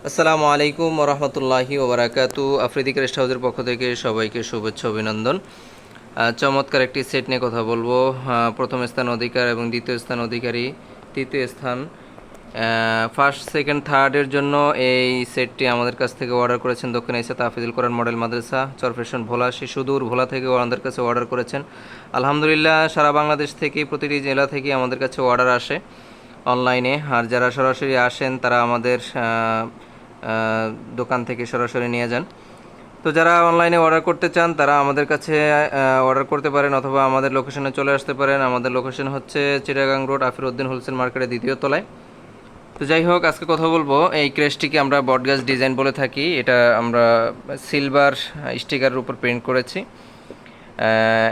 আসসালামু আলাইকুম রহমতুল্লাহি ওবরাকাতু। আফ্রিদি রেস্ট হাউসের পক্ষ থেকে সবাইকে শুভেচ্ছা অভিনন্দন। চমৎকার একটি সেট নিয়ে কথা বলবো। প্রথম স্থান অধিকার এবং দ্বিতীয় স্থান অধিকারী, তৃতীয় স্থান, ফার্স্ট সেকেন্ড থার্ডের জন্য এই সেটটি আমাদের কাছ থেকে অর্ডার করেছেন দক্ষিণ এশিয়া তাহফিজুল কোরআন মডেল মাদ্রাসা, চরফেশন ভোলা, সুদূর ভোলা থেকে আমাদের কাছে অর্ডার করেছেন। আলহামদুলিল্লাহ, সারা বাংলাদেশ থেকে প্রতিটি জেলা থেকে আমাদের কাছে অর্ডার আসে অনলাইনে। আর যারা সরাসরি আসেন তারা আমাদের দোকান থেকে সরাসরি নিয়ে যান। তো যারা অনলাইনে অর্ডার করতে চান তারা আমাদের কাছে অর্ডার করতে পারেন অথবা আমাদের লোকেশনে চলে আসতে পারেন। আমাদের লোকেশন হচ্ছে চিটাগাং রোড, আফিরউদ্দিন হোলসেল মার্কেটের দ্বিতীয় তলায়। তো যাই হোক, আজকে কথা বলবো এই ক্রেস্টটিকে আমরা বটগাছ ডিজাইন বলে থাকি। এটা আমরা সিলভার স্টিকারের উপর প্রিন্ট করেছি।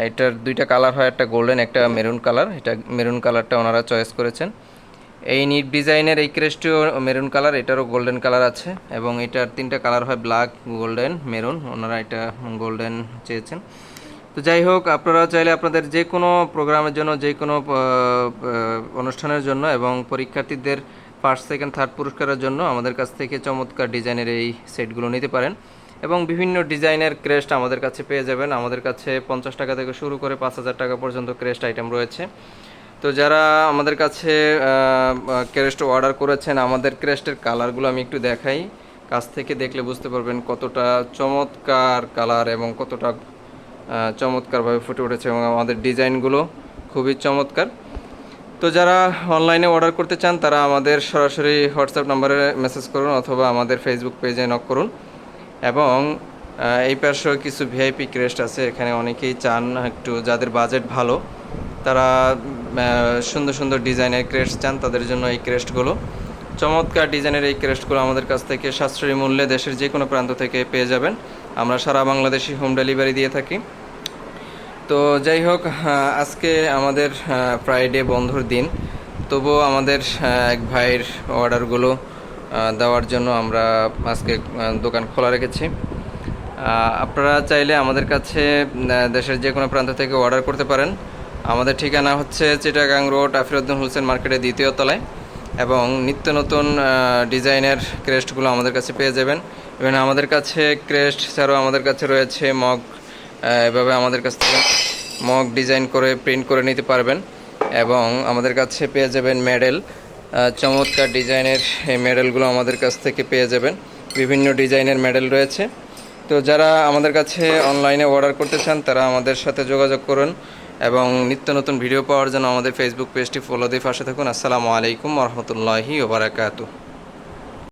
এটার দুইটা কালার হয়, একটা গোল্ডেন, একটা মেরুন কালার। এটা মেরুন কালারটা ওনারা চয়েস করেছেন। এই নিট ডিজাইনের এই ক্রেস্টটিও মেরুন কালার, এটারও গোল্ডেন কালার আছে এবং এটার তিনটা কালার হয়, ব্ল্যাক, গোল্ডেন, মেরুন। ওনারা এটা গোল্ডেন চেয়েছেন। তো যাই হোক, আপনারা চাইলে আপনাদের যে কোনো প্রোগ্রামের জন্য, যে কোনো অনুষ্ঠানের জন্য এবং পরীক্ষার্থীদের ফার্স্ট সেকেন্ড থার্ড পুরস্কারের জন্য আমাদের কাছ থেকে চমৎকার ডিজাইনের এই সেটগুলো নিতে পারেন এবং বিভিন্ন ডিজাইনের ক্রেস্ট আমাদের কাছে পেয়ে যাবেন। আমাদের কাছে 50 টাকা থেকে শুরু করে 5,000 টাকা পর্যন্ত ক্রেস্ট আইটেম রয়েছে। তো যারা আমাদের কাছে ক্রেস্ট অর্ডার করেছেন, আমাদের ক্রেস্টের কালারগুলো আমি একটু দেখাই। কাছ থেকে দেখলে বুঝতে পারবেন কতটা চমৎকার কালার এবং কতটা চমৎকারভাবে ফুটে উঠেছে এবং আমাদের ডিজাইনগুলো খুবই চমৎকার। তো যারা অনলাইনে অর্ডার করতে চান তারা আমাদের সরাসরি হোয়াটসঅ্যাপ নাম্বারে মেসেজ করুন অথবা আমাদের ফেসবুক পেজে নক করুন। এবং এই পাশেও কিছু ভিআইপি ক্রেস্ট আছে, এখানে অনেকেই চান একটু, যাদের বাজেট ভালো তারা সুন্দর সুন্দর ডিজাইনের ক্রেস্ট চান, তাদের জন্য এই ক্রেস্টগুলো, চমৎকার ডিজাইনের এই ক্রেস্টগুলো আমাদের কাছ থেকে সাশ্রয়ী মূল্যে দেশের যে কোনো প্রান্ত থেকে পেয়ে যাবেন। আমরা সারা বাংলাদেশি হোম ডেলিভারি দিয়ে থাকি। তো যাই হোক, আজকে আমাদের ফ্রাইডে বন্ধুর দিন, তবুও আমাদের এক ভাইয়ের অর্ডারগুলো দেওয়ার জন্য আমরা আজকে দোকান খোলা রেখেছি। আপনারা চাইলে আমাদের কাছে দেশের যে কোনো প্রান্ত থেকে অর্ডার করতে পারেন। আমাদের ঠিকানা হচ্ছে চিটাগাং রোড, আফিরউদ্দিন হোলসেল মার্কেটের দ্বিতীয় তলায় এবং নিত্য নতুন ডিজাইনের ক্রেস্টগুলো আমাদের কাছে পেয়ে যাবেন। এবং আমাদের কাছে ক্রেস্ট ছাড়াও আমাদের কাছে রয়েছে মগ। এভাবে আমাদের কাছ থেকে মগ ডিজাইন করে প্রিন্ট করে নিতে পারবেন এবং আমাদের কাছে পেয়ে যাবেন মেডেল। চমৎকার ডিজাইনের এই মেডেলগুলো আমাদের কাছ থেকে পেয়ে যাবেন। বিভিন্ন ডিজাইনের মেডেল রয়েছে। তো যারা আমাদের কাছে অনলাইনে অর্ডার করতে চান তারা আমাদের সাথে যোগাযোগ করুন এবং নিত্য নতুন ভিডিও পাওয়ার জন্য আমাদের ফেসবুক পেজটি ফলো দিয়ে পাশে থাকুন। আসসালামু আলাইকুম রহমতুল্লাহি ওয়া বারাকাতুহু।